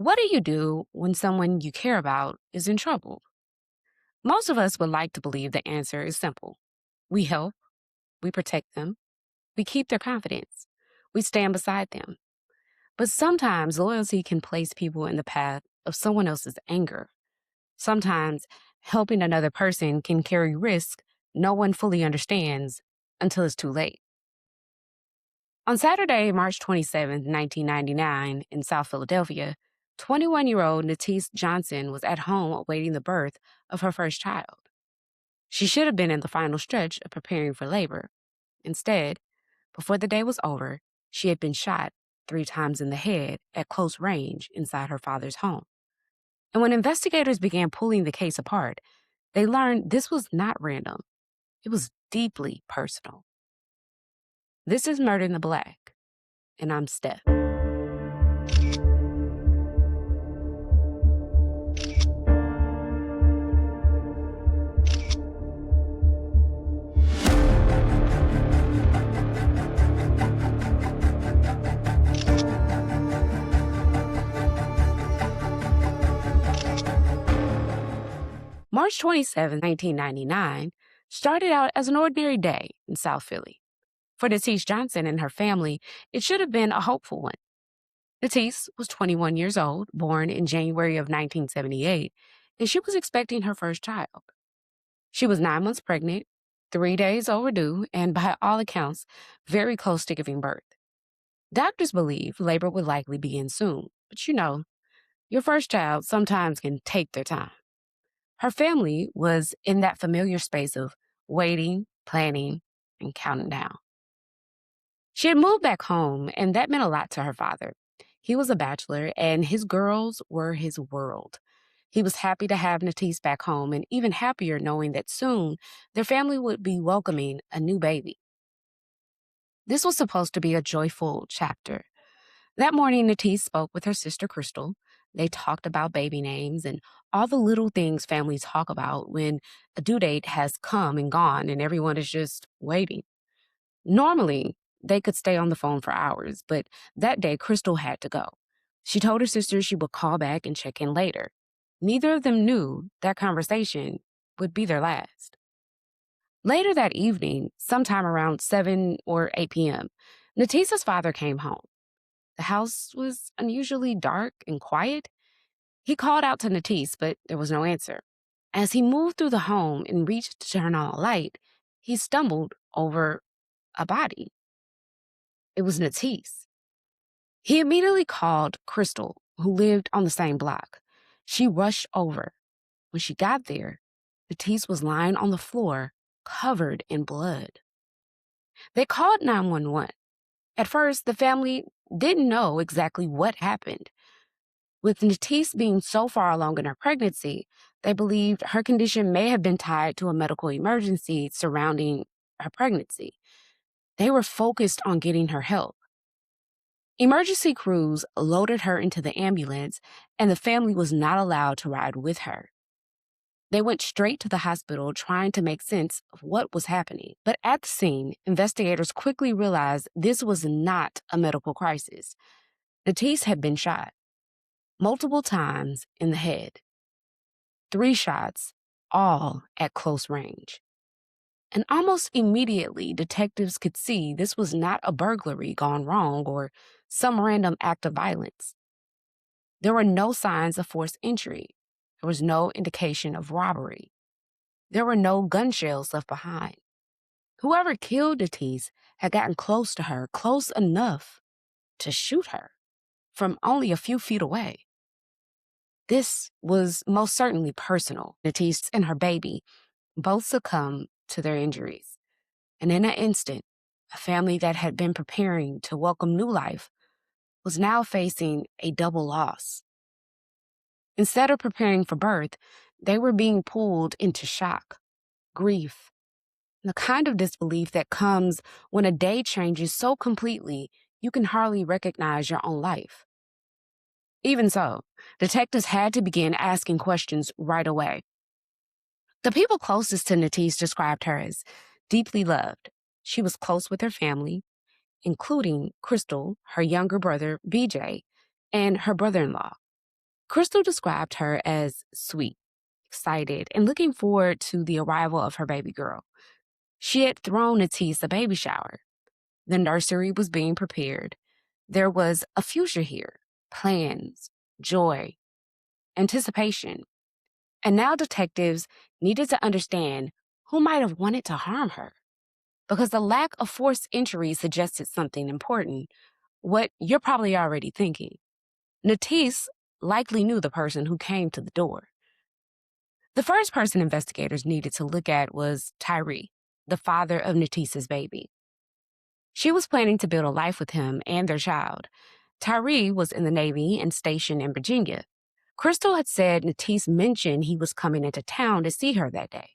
What do you do when someone you care about is in trouble? Most of us would like to believe the answer is simple. We help, we protect them, we keep their confidence, we stand beside them. But sometimes loyalty can place people in the path of someone else's anger. Sometimes helping another person can carry risk no one fully understands until it's too late. On Saturday, March 27, 1999, in South Philadelphia, 21-year-old Natise Johnson was at home awaiting the birth of her first child. She should have been in the final stretch of preparing for labor. Instead, before the day was over, she had been shot 3 times in the head at close range inside her father's home. And when investigators began pulling the case apart, they learned this was not random. It was deeply personal. This is Murder in the Black, and I'm Steph. March 27, 1999, started out as an ordinary day in South Philly. For Natise Johnson and her family, it should have been a hopeful one. Natise was 21 years old, born in January of 1978, and she was expecting her first child. She was 9 months pregnant, 3 days overdue, and by all accounts, very close to giving birth. Doctors believe labor would likely begin soon, but your first child sometimes can take their time. Her family was in that familiar space of waiting, planning, and counting down. She had moved back home, and that meant a lot to her father. He was a bachelor, and his girls were his world. He was happy to have Natise back home, and even happier knowing that soon their family would be welcoming a new baby. This was supposed to be a joyful chapter. That morning, Natise spoke with her sister Crystal. They talked about baby names and all the little things families talk about when a due date has come and gone and everyone is just waiting. Normally, they could stay on the phone for hours, but that day, Crystal had to go. She told her sister she would call back and check in later. Neither of them knew that conversation would be their last. Later that evening, sometime around 7 or 8 p.m., Natisa's father came home. The house was unusually dark and quiet. He called out to Natise, but there was no answer. As he moved through the home and reached to turn on a light, he stumbled over a body. It was Natise. He immediately called Crystal, who lived on the same block. She rushed over. When she got there, Natise was lying on the floor, covered in blood. They called 911. At first, the family didn't know exactly what happened. With Natise being so far along in her pregnancy, they believed her condition may have been tied to a medical emergency surrounding her pregnancy. They were focused on getting her help. Emergency crews loaded her into the ambulance, and the family was not allowed to ride with her. They went straight to the hospital trying to make sense of what was happening. But at the scene, investigators quickly realized this was not a medical crisis. Natise had been shot multiple times in the head. 3 shots, all at close range. And almost immediately, detectives could see this was not a burglary gone wrong or some random act of violence. There were no signs of forced entry. There was no indication of robbery. There were no gun shells left behind. Whoever killed Natise had gotten close to her, close enough to shoot her from only a few feet away. This was most certainly personal. Natise and her baby both succumbed to their injuries. And in an instant, a family that had been preparing to welcome new life was now facing a double loss. Instead of preparing for birth, they were being pulled into shock, grief, the kind of disbelief that comes when a day changes so completely you can hardly recognize your own life. Even so, detectives had to begin asking questions right away. The people closest to Natise described her as deeply loved. She was close with her family, including Crystal, her younger brother, BJ, and her brother-in-law. Crystal described her as sweet, excited, and looking forward to the arrival of her baby girl. She had thrown Natise a baby shower. The nursery was being prepared. There was a future here, plans, joy, anticipation. And now detectives needed to understand who might have wanted to harm her, because the lack of forced entry suggested something important, what you're probably already thinking. Natise likely knew the person who came to the door. The first person investigators needed to look at was Tyree, the father of Natise's baby. She was planning to build a life with him and their child. Tyree was in the Navy and stationed in Virginia. Crystal had said Natise mentioned he was coming into town to see her that day.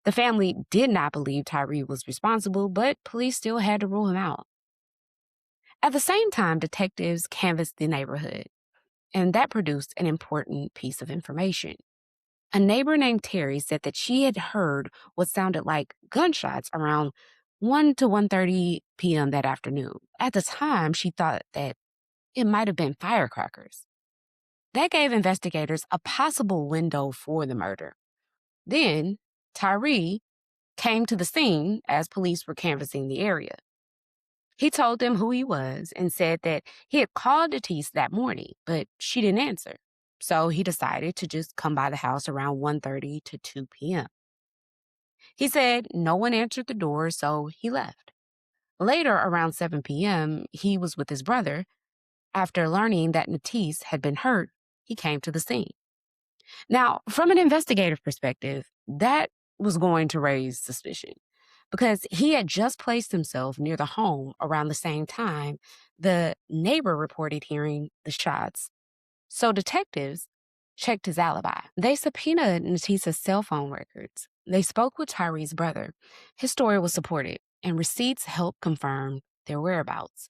The family did not believe Tyree was responsible, but police still had to rule him out. At the same time, detectives canvassed the neighborhood, and that produced an important piece of information. A neighbor named Terry said that she had heard what sounded like gunshots around 1 to 1:30 p.m. that afternoon. At the time, she thought that it might have been firecrackers. That gave investigators a possible window for the murder. Then, Tyree came to the scene as police were canvassing the area. He told them who he was and said that he had called Natise that morning, but she didn't answer. So he decided to just come by the house around 1:30 to 2 p.m. He said no one answered the door, so he left. Later, around 7 p.m., he was with his brother. After learning that Natise had been hurt, he came to the scene. Now, from an investigative perspective, that was going to raise suspicion because he had just placed himself near the home around the same time the neighbor reported hearing the shots. So detectives checked his alibi. They subpoenaed Natise's cell phone records. They spoke with Tyree's brother. His story was supported, and receipts helped confirm their whereabouts.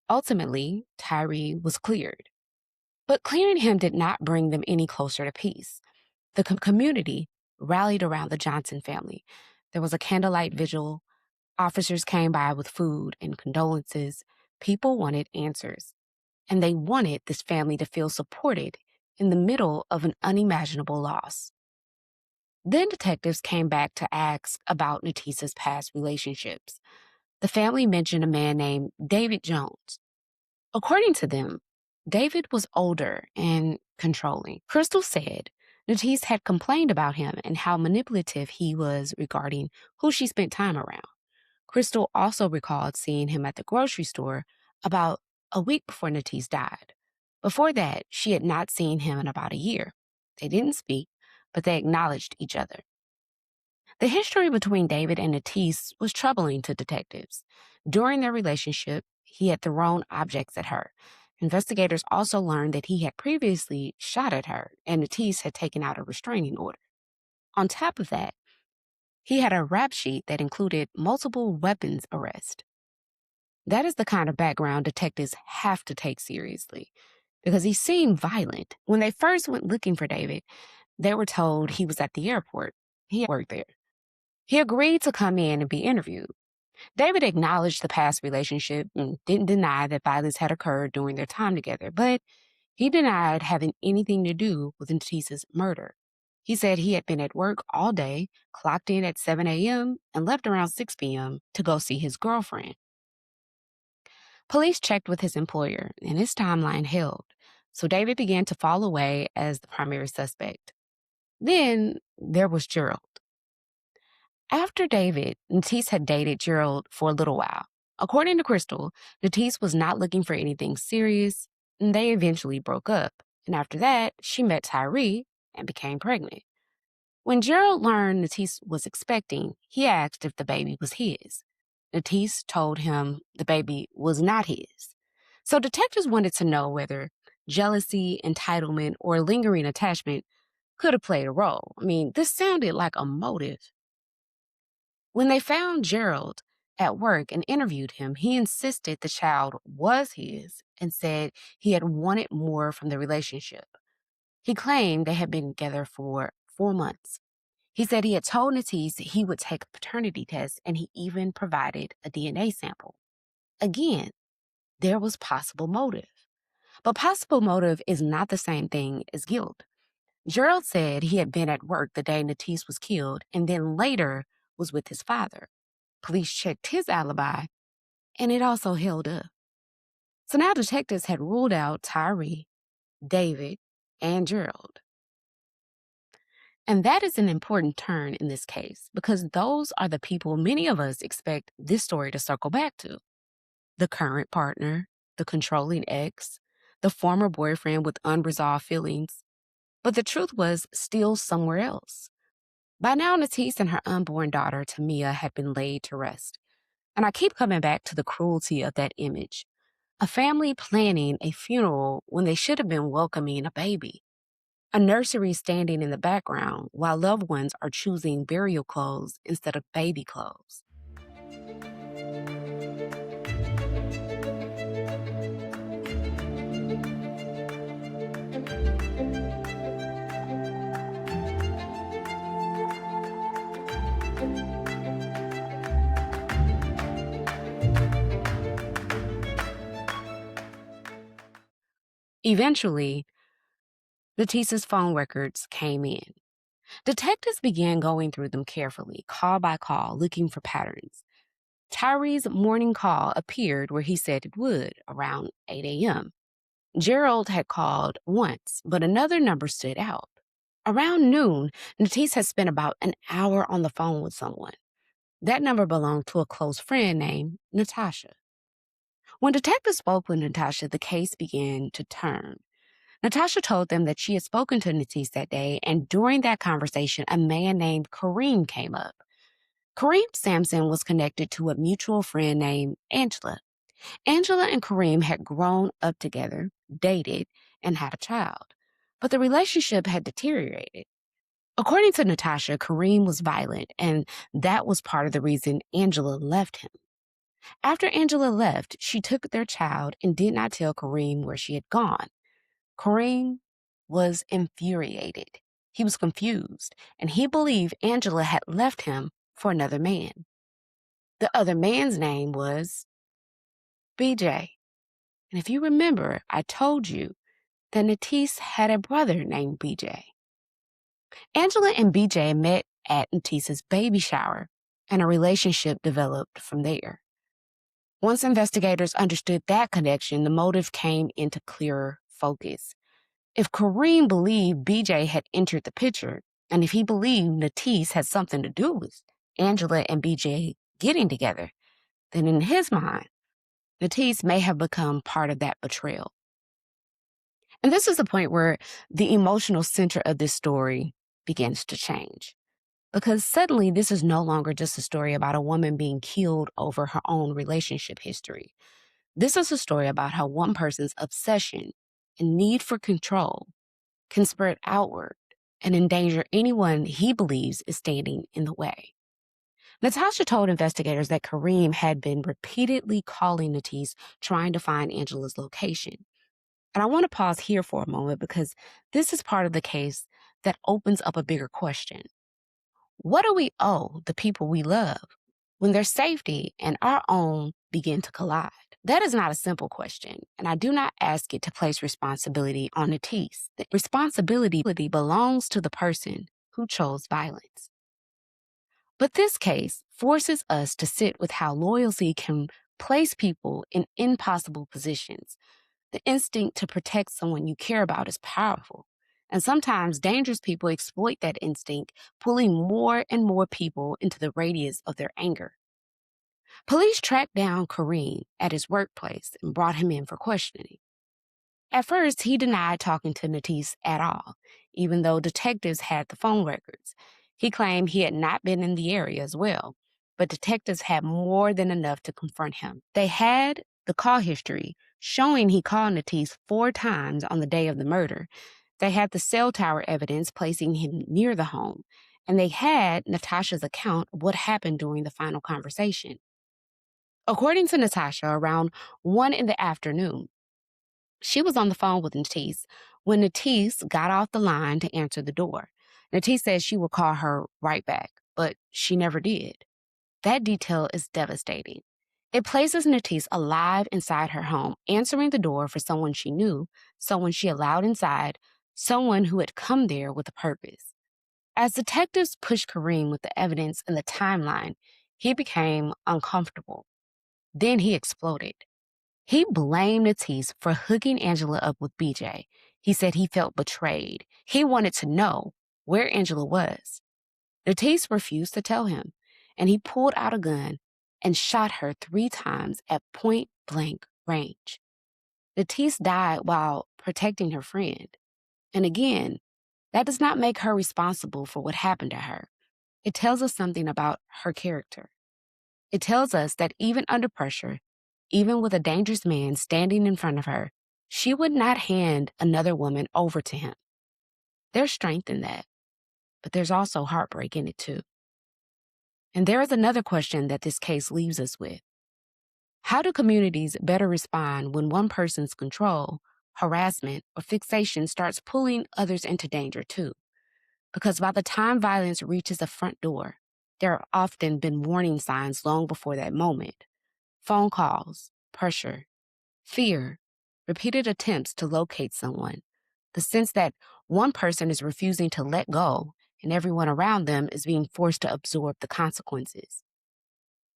Ultimately, Tyree was cleared. But clearing him did not bring them any closer to peace. The community rallied around the Johnson family. There was a candlelight vigil. Officers came by with food and condolences. People wanted answers, and they wanted this family to feel supported in the middle of an unimaginable loss. Then detectives came back to ask about Natise's past relationships. The family mentioned a man named David Jones. According to them, David was older and controlling. Crystal said Natise had complained about him and how manipulative he was regarding who she spent time around. Crystal also recalled seeing him at the grocery store about a week before Natise died. Before that, she had not seen him in about a year. They didn't speak, but they acknowledged each other. The history between David and Natise was troubling to detectives. During their relationship, he had thrown objects at her. Investigators also learned that he had previously shot at her, and Natise had taken out a restraining order. On top of that, he had a rap sheet that included multiple weapons arrests. That is the kind of background detectives have to take seriously, because he seemed violent. When they first went looking for David, they were told he was at the airport. He worked there. He agreed to come in and be interviewed. David acknowledged the past relationship and didn't deny that violence had occurred during their time together, but he denied having anything to do with Natise's murder. He said he had been at work all day, clocked in at 7 a.m., and left around 6 p.m. to go see his girlfriend. Police checked with his employer, and his timeline held, so David began to fall away as the primary suspect. Then there was Gerald. After David, Natise had dated Gerald for a little while. According to Crystal, Natise was not looking for anything serious, and they eventually broke up. And after that, she met Tyree and became pregnant. When Gerald learned Natise was expecting, he asked if the baby was his. Natise told him the baby was not his. So detectives wanted to know whether jealousy, entitlement, or lingering attachment could have played a role. This sounded like a motive. When they found Gerald at work and interviewed him, he insisted the child was his and said he had wanted more from the relationship. He claimed they had been together for 4 months. He said he had told Natise he would take a paternity test, and he even provided a DNA sample. Again, there was possible motive. But possible motive is not the same thing as guilt. Gerald said he had been at work the day Natise was killed and then later was with his father. Police checked his alibi, and it also held up. So now detectives had ruled out Tyree, David, and Gerald. And that is an important turn in this case because those are the people many of us expect this story to circle back to. The current partner, the controlling ex, the former boyfriend with unresolved feelings. But the truth was still somewhere else. By now, Natise and her unborn daughter, Tamia, had been laid to rest. And I keep coming back to the cruelty of that image. A family planning a funeral when they should have been welcoming a baby. A nursery standing in the background while loved ones are choosing burial clothes instead of baby clothes. Eventually, Natise's phone records came in. Detectives began going through them carefully, call by call, looking for patterns. Tyree's morning call appeared where he said it would, around 8 a.m. Gerald had called once, but another number stood out. Around noon, Natise had spent about an hour on the phone with someone. That number belonged to a close friend named Natasha. When detectives spoke with Natasha, the case began to turn. Natasha told them that she had spoken to Natise that day, and during that conversation, a man named Kareem came up. Kareem Sampson was connected to a mutual friend named Angela. Angela and Kareem had grown up together, dated, and had a child. But the relationship had deteriorated. According to Natasha, Kareem was violent, and that was part of the reason Angela left him. After Angela left, she took their child and did not tell Kareem where she had gone. Kareem was infuriated. He was confused, and he believed Angela had left him for another man. The other man's name was BJ. And if you remember, I told you that Natise had a brother named BJ. Angela and BJ met at Natise's baby shower, and a relationship developed from there. Once investigators understood that connection, the motive came into clearer focus. If Kareem believed BJ had entered the picture, and if he believed Natise had something to do with Angela and BJ getting together, then in his mind, Natise may have become part of that betrayal. And this is the point where the emotional center of this story begins to change. Because suddenly, this is no longer just a story about a woman being killed over her own relationship history. This is a story about how one person's obsession and need for control can spread outward and endanger anyone he believes is standing in the way. Natasha told investigators that Kareem had been repeatedly calling Natise, trying to find Angela's location. And I want to pause here for a moment because this is part of the case that opens up a bigger question. What do we owe the people we love when their safety and our own begin to collide? That is not a simple question, and I do not ask it to place responsibility on Natise. The responsibility belongs to the person who chose violence. But this case forces us to sit with how loyalty can place people in impossible positions. The instinct to protect someone you care about is powerful. And sometimes dangerous people exploit that instinct, pulling more and more people into the radius of their anger. Police tracked down Kareem at his workplace and brought him in for questioning. At first, he denied talking to Natise at all, even though detectives had the phone records. He claimed he had not been in the area as well, but detectives had more than enough to confront him. They had the call history showing he called Natise 4 times on the day of the murder. They had the cell tower evidence placing him near the home, and they had Natasha's account of what happened during the final conversation. According to Natasha, around 1 in the afternoon, she was on the phone with Natise when Natise got off the line to answer the door. Natise said she would call her right back, but she never did. That detail is devastating. It places Natise alive inside her home, answering the door for someone she knew, someone she allowed inside, someone who had come there with a purpose. As detectives pushed Kareem with the evidence and the timeline, he became uncomfortable. Then he exploded. He blamed Natise for hooking Angela up with BJ. He said he felt betrayed. He wanted to know where Angela was. Natise refused to tell him, and he pulled out a gun and shot her 3 times at point blank range. Natise died while protecting her friend. And again, that does not make her responsible for what happened to her. It tells us something about her character. It tells us that even under pressure, even with a dangerous man standing in front of her, she would not hand another woman over to him. There's strength in that, but there's also heartbreak in it too. And there is another question that this case leaves us with. How do communities better respond when one person's control, harassment, or fixation starts pulling others into danger too? Because by the time violence reaches the front door, there have often been warning signs long before that moment. Phone calls, pressure, fear, repeated attempts to locate someone, the sense that one person is refusing to let go and everyone around them is being forced to absorb the consequences.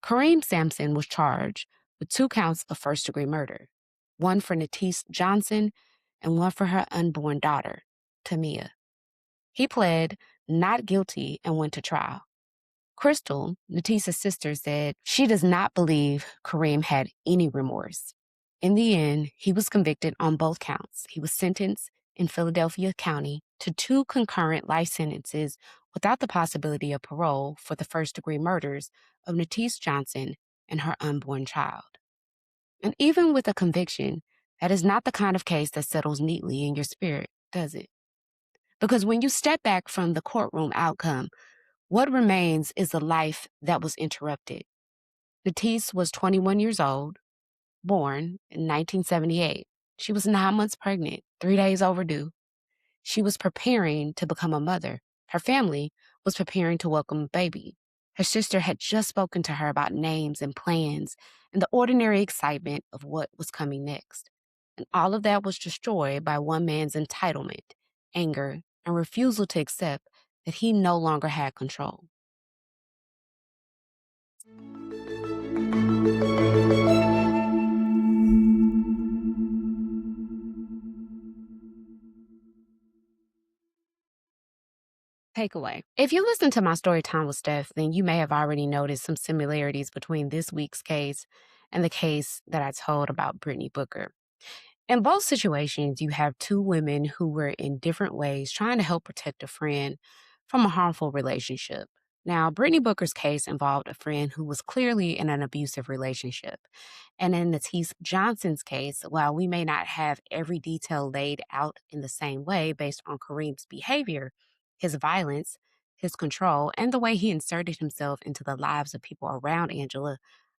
Kareem Sampson was charged with 2 counts of first-degree murder, one for Natise Johnson and one for her unborn daughter, Tamia. He pled not guilty and went to trial. Crystal, Natise's sister, said she does not believe Kareem had any remorse. In the end, he was convicted on both counts. He was sentenced in Philadelphia County to 2 concurrent life sentences without the possibility of parole for the first-degree murders of Natise Johnson and her unborn child. And even with a conviction, that is not the kind of case that settles neatly in your spirit, does it? Because when you step back from the courtroom outcome, what remains is the life that was interrupted. Natise was 21 years old, born in 1978. She was 9 months pregnant, 3 days overdue. She was preparing to become a mother. Her family was preparing to welcome a baby. Her sister had just spoken to her about names and plans and the ordinary excitement of what was coming next. And all of that was destroyed by one man's entitlement, anger, and refusal to accept that he no longer had control. Takeaway. If you listen to my story time with Steph, then you may have already noticed some similarities between this week's case and the case that I told about Brittany Booker. In both situations, you have 2 women who were in different ways trying to help protect a friend from a harmful relationship. Now, Brittany Booker's case involved a friend who was clearly in an abusive relationship. And in Natise Johnson's case, while we may not have every detail laid out in the same way based on Kareem's behavior, his violence, his control, and the way he inserted himself into the lives of people around Angela,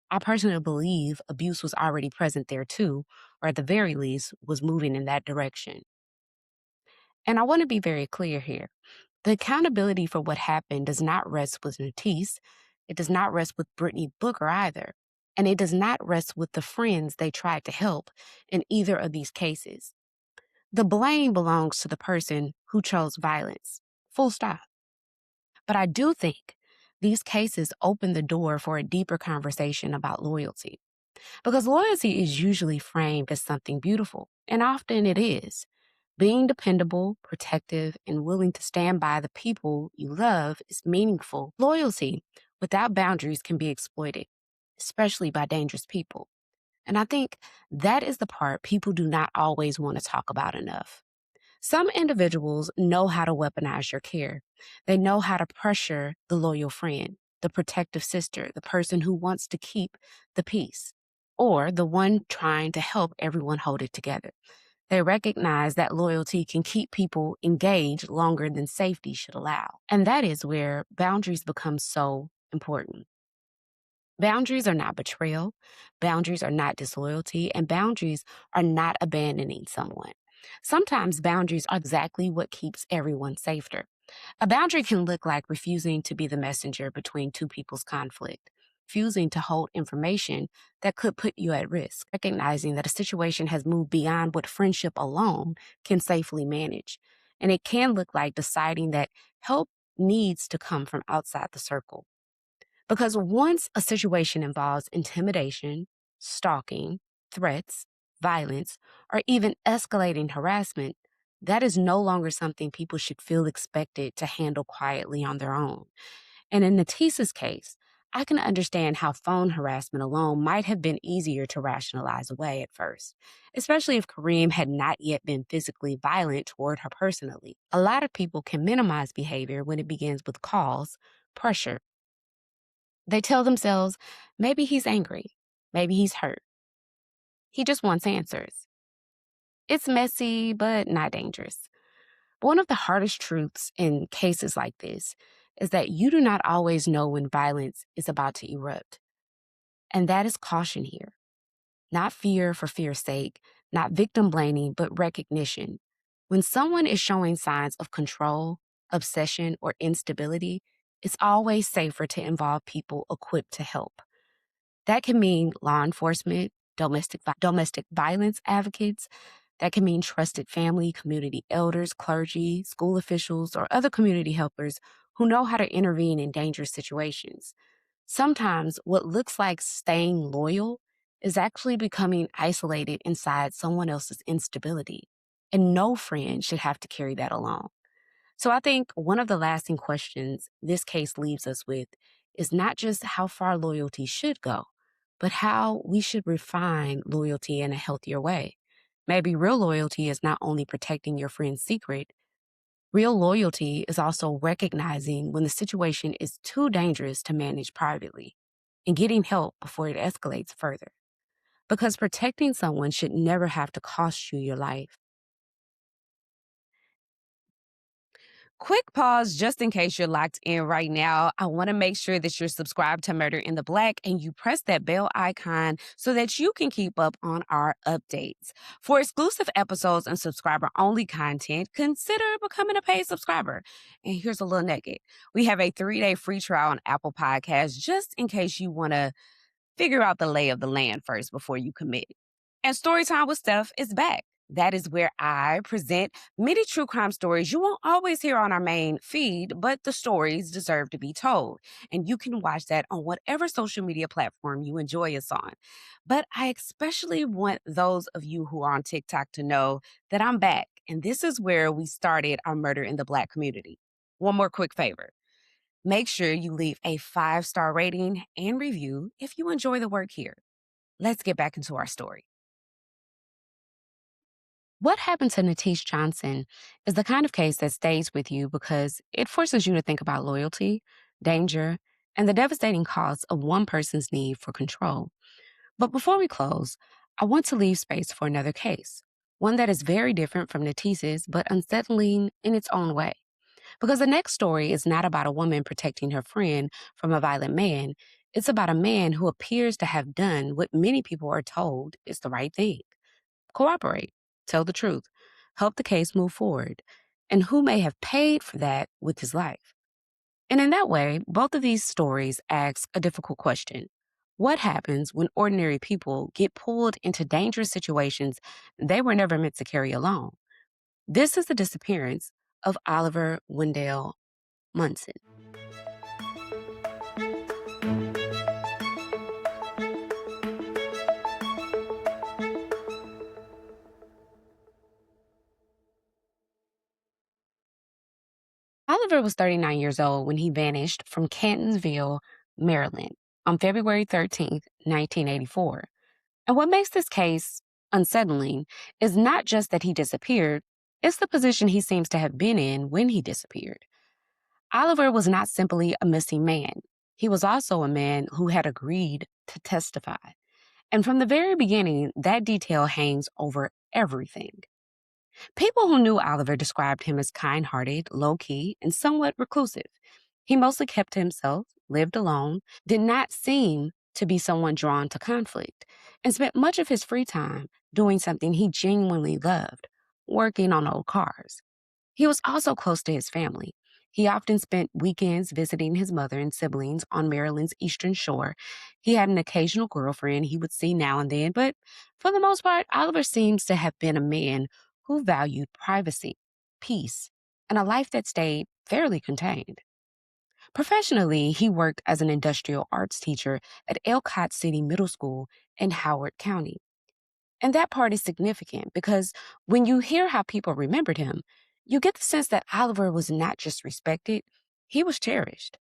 I personally believe abuse was already present there too, or at the very least, was moving in that direction. And I want to be very clear here. The accountability for what happened does not rest with Natise. It does not rest with Brittany Booker either. And it does not rest with the friends they tried to help in either of these cases. The blame belongs to the person who chose violence. Full stop. But I do think these cases open the door for a deeper conversation about loyalty. Because loyalty is usually framed as something beautiful, and often it is. Being dependable, protective, and willing to stand by the people you love is meaningful. Loyalty without boundaries can be exploited, especially by dangerous people. And I think that is the part people do not always want to talk about enough. Some individuals know how to weaponize your care. They know how to pressure the loyal friend, the protective sister, the person who wants to keep the peace, or the one trying to help everyone hold it together. They recognize that loyalty can keep people engaged longer than safety should allow. And that is where boundaries become so important. Boundaries are not betrayal, boundaries are not disloyalty, and boundaries are not abandoning someone. Sometimes boundaries are exactly what keeps everyone safer. A boundary can look like refusing to be the messenger between 2 people's conflict. refusing to hold information that could put you at risk, recognizing that a situation has moved beyond what friendship alone can safely manage. And it can look like deciding that help needs to come from outside the circle. Because once a situation involves intimidation, stalking, threats, violence, or even escalating harassment, that is no longer something people should feel expected to handle quietly on their own. And in Natise's case, I can understand how phone harassment alone might have been easier to rationalize away at first, especially if Kareem had not yet been physically violent toward her personally. A lot of people can minimize behavior when it begins with calls, pressure. They tell themselves, maybe he's angry, maybe he's hurt. He just wants answers. It's messy, but not dangerous. One of the hardest truths in cases like this is that you do not always know when violence is about to erupt. And that is caution here. Not fear for fear's sake, not victim blaming, but recognition. When someone is showing signs of control, obsession, or instability, it's always safer to involve people equipped to help. That can mean law enforcement, domestic violence advocates. That can mean trusted family, community elders, clergy, school officials, or other community helpers who know how to intervene in dangerous situations. Sometimes what looks like staying loyal is actually becoming isolated inside someone else's instability. And no friend should have to carry that alone. So I think one of the lasting questions this case leaves us with is not just how far loyalty should go, but how we should refine loyalty in a healthier way. Maybe real loyalty is not only protecting your friend's secret, real loyalty is also recognizing when the situation is too dangerous to manage privately and getting help before it escalates further. Because protecting someone should never have to cost you your life. Quick pause just in case you're locked in right now. I want to make sure that you're subscribed to Murder in the Black and you press that bell icon so that you can keep up on our updates. For exclusive episodes and subscriber only content, consider becoming a paid subscriber. And here's a little nugget. We have a 3-day free trial on Apple Podcasts just in case you want to figure out the lay of the land first before you commit. And Storytime with Steph is back. That is where I present many true crime stories you won't always hear on our main feed, but the stories deserve to be told. And you can watch that on whatever social media platform you enjoy us on. But I especially want those of you who are on TikTok to know that I'm back. And this is where we started our Murder in the Black community. One more quick favor. Make sure you leave a 5-star rating and review if you enjoy the work here. Let's get back into our story. What happened to Natise Johnson is the kind of case that stays with you because it forces you to think about loyalty, danger, and the devastating costs of one person's need for control. But before we close, I want to leave space for another case, one that is very different from Natise's but unsettling in its own way. Because the next story is not about a woman protecting her friend from a violent man. It's about a man who appears to have done what many people are told is the right thing. Cooperate, tell the truth, help the case move forward, and who may have paid for that with his life. And in that way, both of these stories ask a difficult question. What happens when ordinary people get pulled into dangerous situations they were never meant to carry alone? This is the disappearance of Oliver Wendell Munson. Oliver was 39 years old when he vanished from Cantonsville, Maryland on February 13th, 1984. And what makes this case unsettling is not just that he disappeared, it's the position he seems to have been in when he disappeared. Oliver was not simply a missing man. He was also a man who had agreed to testify. And from the very beginning, that detail hangs over everything. People who knew Oliver described him as kind-hearted, low-key, and somewhat reclusive. He mostly kept to himself, lived alone, did not seem to be someone drawn to conflict, and spent much of his free time doing something he genuinely loved, working on old cars. He was also close to his family. He often spent weekends visiting his mother and siblings on Maryland's Eastern Shore. He had an occasional girlfriend he would see now and then, but for the most part, Oliver seems to have been a man who valued privacy, peace, and a life that stayed fairly contained. Professionally, he worked as an industrial arts teacher at Elcott City Middle School in Howard County. And that part is significant because when you hear how people remembered him, you get the sense that Oliver was not just respected, he was cherished.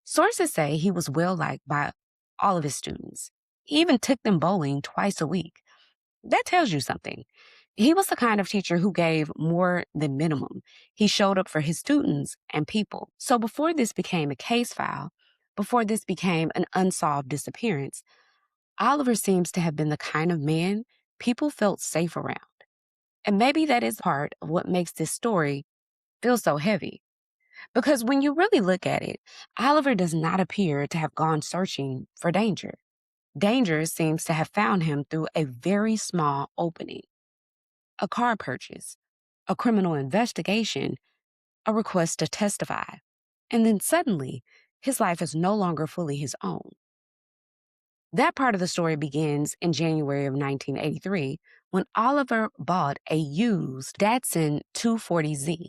Sources say he was well liked by all of his students. He even took them bowling twice a week. That tells you something. He was the kind of teacher who gave more than minimum. He showed up for his students and people. So before this became a case file, before this became an unsolved disappearance, Oliver seems to have been the kind of man people felt safe around. And maybe that is part of what makes this story feel so heavy. Because when you really look at it, Oliver does not appear to have gone searching for danger. Danger seems to have found him through a very small opening: a car purchase, a criminal investigation, a request to testify. And then suddenly, his life is no longer fully his own. That part of the story begins in January of 1983 when Oliver bought a used Datsun 240Z.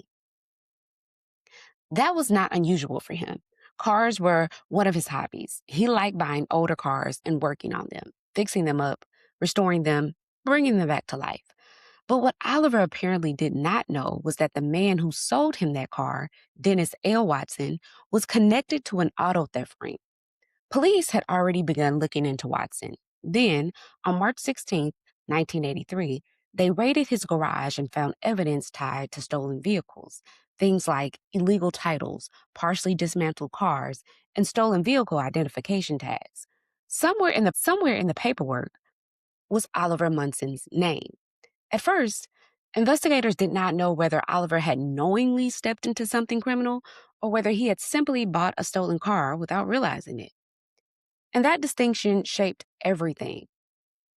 That was not unusual for him. Cars were one of his hobbies. He liked buying older cars and working on them, fixing them up, restoring them, bringing them back to life. But what Oliver apparently did not know was that the man who sold him that car, Dennis L. Watson, was connected to an auto theft ring. Police had already begun looking into Watson. Then, on March 16, 1983, they raided his garage and found evidence tied to stolen vehicles, things like illegal titles, partially dismantled cars, and stolen vehicle identification tags. Somewhere in the paperwork was Oliver Munson's name. At first, investigators did not know whether Oliver had knowingly stepped into something criminal or whether he had simply bought a stolen car without realizing it. And that distinction shaped everything.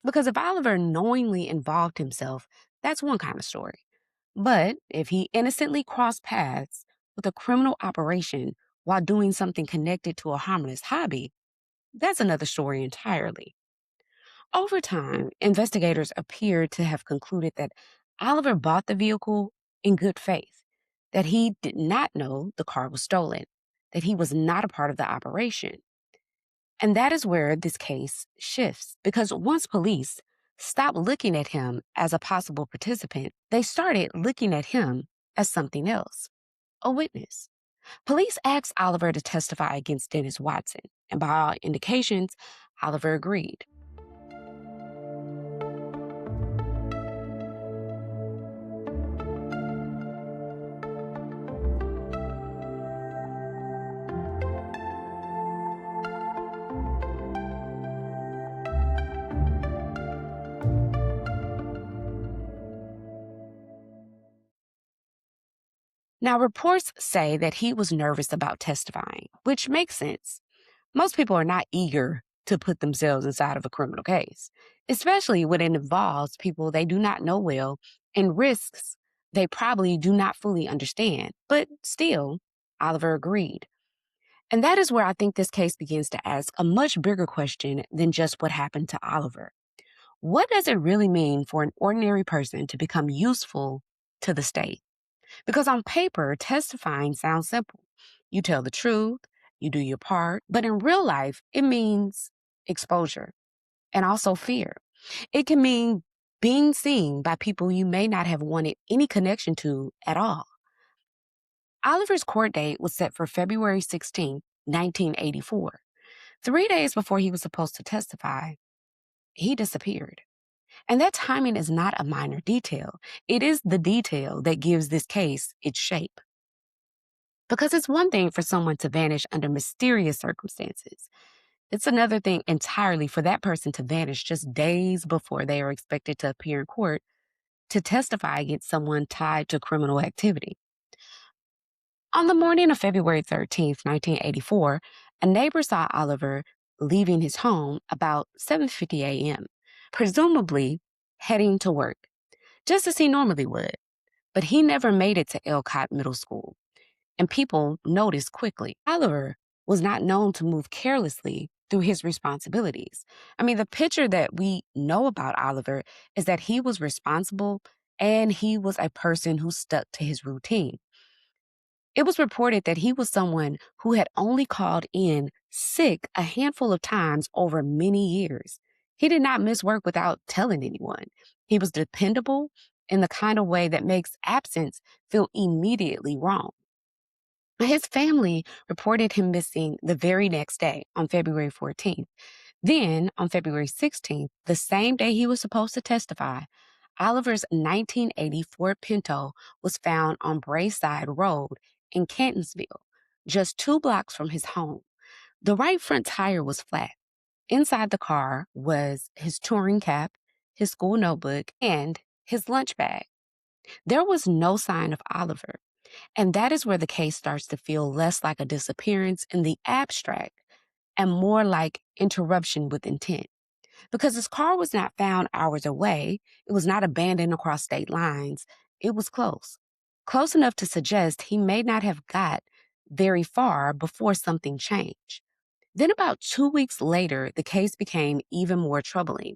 Because if Oliver knowingly involved himself, that's one kind of story. But if he innocently crossed paths with a criminal operation while doing something connected to a harmless hobby, that's another story entirely. Over time, investigators appeared to have concluded that Oliver bought the vehicle in good faith, that he did not know the car was stolen, that he was not a part of the operation. And that is where this case shifts, because once police stopped looking at him as a possible participant, they started looking at him as something else: a witness. Police asked Oliver to testify against Dennis Watson, and by all indications, Oliver agreed. Now, reports say that he was nervous about testifying, which makes sense. Most people are not eager to put themselves inside of a criminal case, especially when it involves people they do not know well and risks they probably do not fully understand. But still, Oliver agreed. And that is where I think this case begins to ask a much bigger question than just what happened to Oliver. What does it really mean for an ordinary person to become useful to the state? Because on paper, testifying sounds simple. You tell the truth, you do your part, but in real life, it means exposure and also fear. It can mean being seen by people you may not have wanted any connection to at all. Oliver's court date was set for February 16, 1984. 3 days before he was supposed to testify, he disappeared. And that timing is not a minor detail. It is the detail that gives this case its shape. Because it's one thing for someone to vanish under mysterious circumstances. It's another thing entirely for that person to vanish just days before they are expected to appear in court to testify against someone tied to criminal activity. On the morning of February 13, 1984, a neighbor saw Oliver leaving his home about 7:50 a.m., presumably heading to work, just as he normally would. But he never made it to Elcott Middle School. and people noticed quickly. Oliver was not known to move carelessly through his responsibilities. I mean, the picture that we know about Oliver is that he was responsible and he was a person who stuck to his routine. It was reported that he was someone who had only called in sick a handful of times over many years. He did not miss work without telling anyone. He was dependable in the kind of way that makes absence feel immediately wrong. His family reported him missing the very next day on February 14th. Then, on February 16th, the same day he was supposed to testify, Oliver's 1980 Ford Pinto was found on Brayside Road in Cantonsville, just 2 blocks from his home. The right front tire was flat. Inside the car was his touring cap, his school notebook, and his lunch bag. There was no sign of Oliver. And that is where the case starts to feel less like a disappearance in the abstract and more like interruption with intent. Because his car was not found hours away, it was not abandoned across state lines, it was close. Close enough to suggest he may not have got very far before something changed. Then, about 2 weeks later, the case became even more troubling.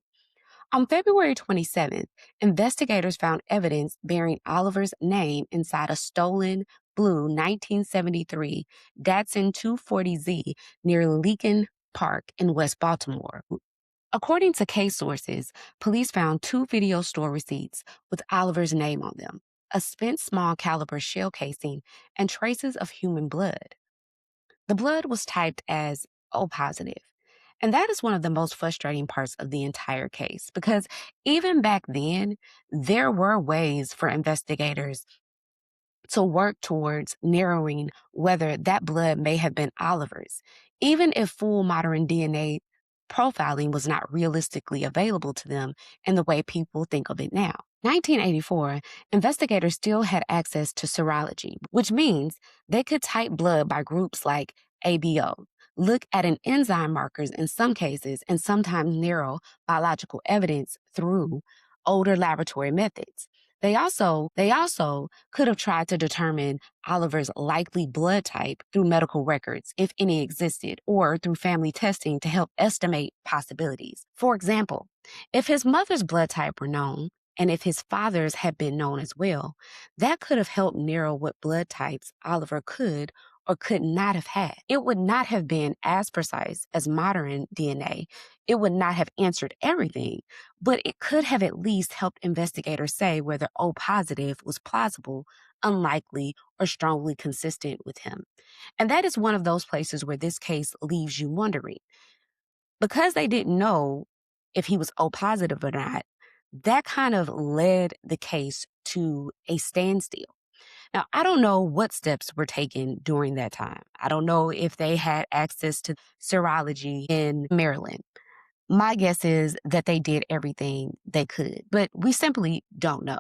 On February 27th, investigators found evidence bearing Oliver's name inside a stolen blue 1973 Datsun 240Z near Lincoln Park in West Baltimore. According to case sources, police found 2 video store receipts with Oliver's name on them, a spent small caliber shell casing, and traces of human blood. The blood was typed as O positive. And that is one of the most frustrating parts of the entire case because even back then, there were ways for investigators to work towards narrowing whether that blood may have been Oliver's, even if full modern DNA profiling was not realistically available to them in the way people think of it now. 1984, investigators still had access to serology, which means they could type blood by groups like ABO, look at an enzyme markers in some cases, and sometimes narrow biological evidence through older laboratory methods. They also could have tried to determine Oliver's likely blood type through medical records, if any existed, or through family testing to help estimate possibilities. For example, if his mother's blood type were known, and if his father's had been known as well, that could have helped narrow what blood types Oliver could or could not have had. It would not have been as precise as modern DNA. It would not have answered everything, but it could have at least helped investigators say whether O positive was plausible, unlikely, or strongly consistent with him. And that is one of those places where this case leaves you wondering. Because they didn't know if he was O positive or not, that kind of led the case to a standstill. Now, I don't know what steps were taken during that time. I don't know if they had access to serology in Maryland. My guess is that they did everything they could, but we simply don't know.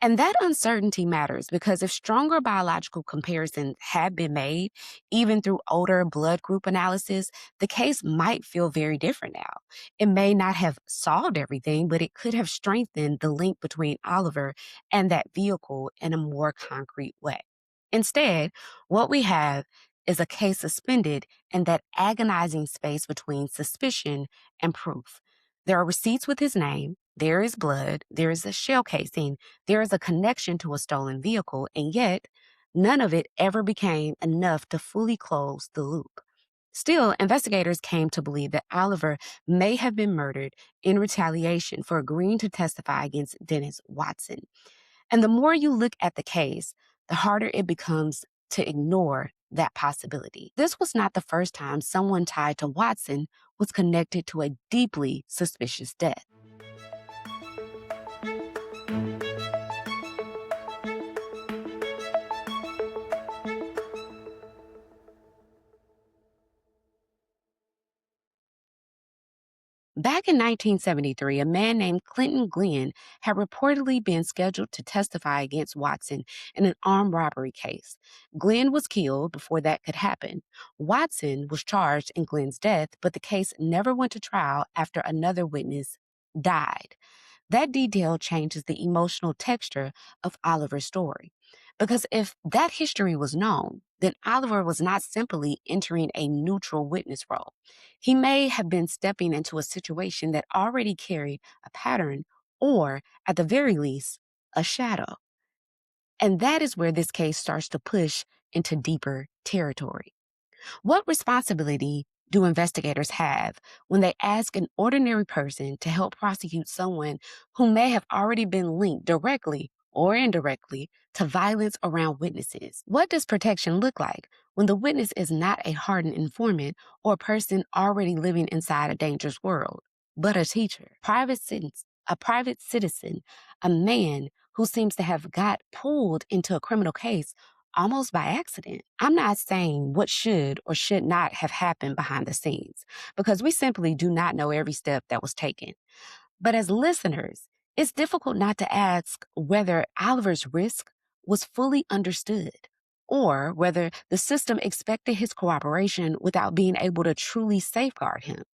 And that uncertainty matters because if stronger biological comparisons had been made, even through older blood group analysis, the case might feel very different now. It may not have solved everything, but it could have strengthened the link between Oliver and that vehicle in a more concrete way. Instead, what we have is a case suspended in that agonizing space between suspicion and proof. There are receipts with his name, there is blood, there is a shell casing, there is a connection to a stolen vehicle, and yet none of it ever became enough to fully close the loop. Still, investigators came to believe that Oliver may have been murdered in retaliation for agreeing to testify against Dennis Watson. And the more you look at the case, the harder it becomes to ignore that possibility. This was not the first time someone tied to Watson was connected to a deeply suspicious death. Back in 1973, a man named Clinton Glenn had reportedly been scheduled to testify against Watson in an armed robbery case. Glenn was killed before that could happen. Watson was charged in Glenn's death, but the case never went to trial after another witness died. That detail changes the emotional texture of Oliver's story. Because if that history was known, then Oliver was not simply entering a neutral witness role. He may have been stepping into a situation that already carried a pattern or, at the very least, a shadow. And that is where this case starts to push into deeper territory. What responsibility do investigators have when they ask an ordinary person to help prosecute someone who may have already been linked directly or indirectly to violence around witnesses? What does protection look like when the witness is not a hardened informant or a person already living inside a dangerous world, but a teacher, a private citizen, a man who seems to have got pulled into a criminal case almost by accident? I'm not saying what should or should not have happened behind the scenes, because we simply do not know every step that was taken. But as listeners, it's difficult not to ask whether Oliver's risk was fully understood or whether the system expected his cooperation without being able to truly safeguard him.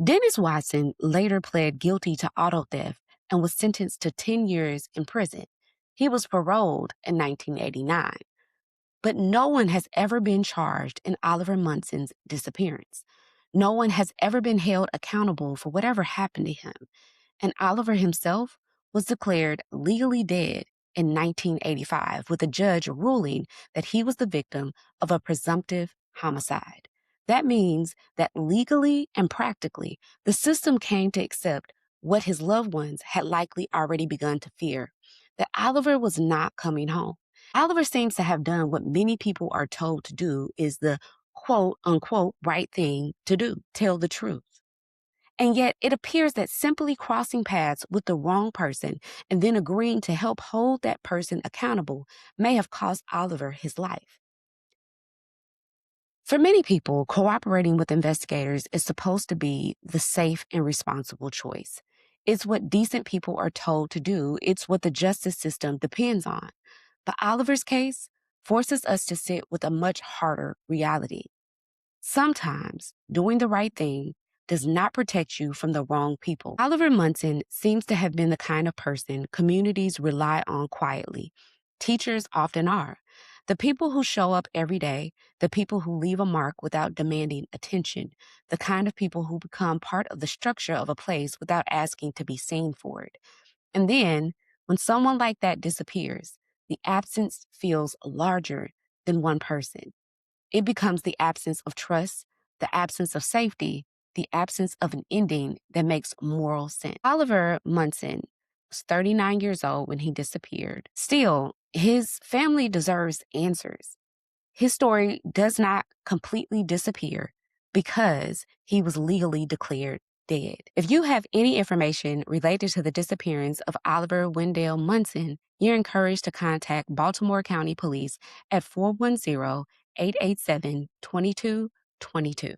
Dennis Watson later pled guilty to auto theft and was sentenced to 10 years in prison. He was paroled in 1989. But no one has ever been charged in Oliver Munson's disappearance. No one has ever been held accountable for whatever happened to him. And Oliver himself was declared legally dead in 1985, with a judge ruling that he was the victim of a presumptive homicide. That means that legally and practically, the system came to accept what his loved ones had likely already begun to fear, that Oliver was not coming home. Oliver seems to have done what many people are told to do, is the quote unquote right thing to do, tell the truth. And yet it appears that simply crossing paths with the wrong person and then agreeing to help hold that person accountable may have cost Oliver his life. For many people, cooperating with investigators is supposed to be the safe and responsible choice. It's what decent people are told to do. It's what the justice system depends on. But Oliver's case forces us to sit with a much harder reality. Sometimes doing the right thing does not protect you from the wrong people. Oliver Munson seems to have been the kind of person communities rely on quietly. Teachers often are. The people who show up every day, the people who leave a mark without demanding attention, the kind of people who become part of the structure of a place without asking to be seen for it. And then, when someone like that disappears, the absence feels larger than one person. It becomes the absence of trust, the absence of safety, the absence of an ending that makes moral sense. Oliver Munson was 39 years old when he disappeared. Still, his family deserves answers. His story does not completely disappear because he was legally declared dead. If you have any information related to the disappearance of Oliver Wendell Munson, you're encouraged to contact Baltimore County Police at 410-887-2222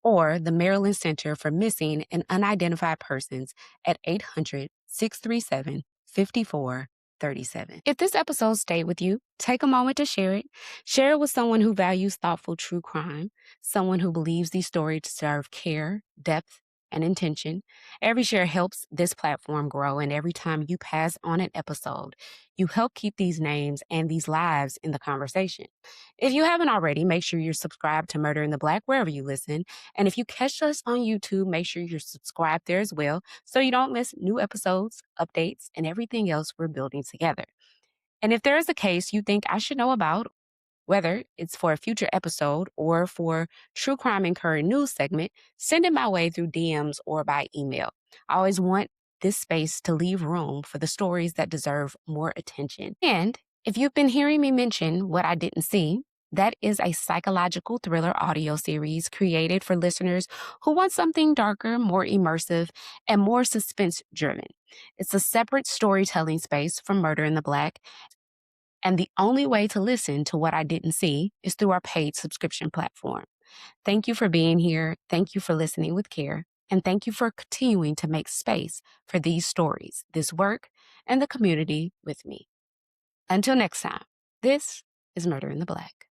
or the Maryland Center for Missing and Unidentified Persons at 800-637-5437. If this episode stayed with you, take a moment to share it. Share it with someone who values thoughtful true crime, someone who believes these stories deserve care, depth, and intention. Every share helps this platform grow, and every time you pass on an episode, you help keep these names and these lives in the conversation. If you haven't already, make sure you're subscribed to Murder in the Black wherever you listen. And if you catch us on YouTube, make sure you're subscribed there as well so you don't miss new episodes, updates, and everything else we're building together. And if there is a case you think I should know about, whether it's for a future episode or for True Crime and Current News segment, send it my way through DMs or by email. I always want this space to leave room for the stories that deserve more attention. And if you've been hearing me mention What I Didn't See, that is a psychological thriller audio series created for listeners who want something darker, more immersive, and more suspense-driven. It's a separate storytelling space from Murder in the Black, and the only way to listen to What I Didn't See is through our paid subscription platform. Thank you for being here. Thank you for listening with care. And thank you for continuing to make space for these stories, this work, and the community with me. Until next time, this is Murder in the Black.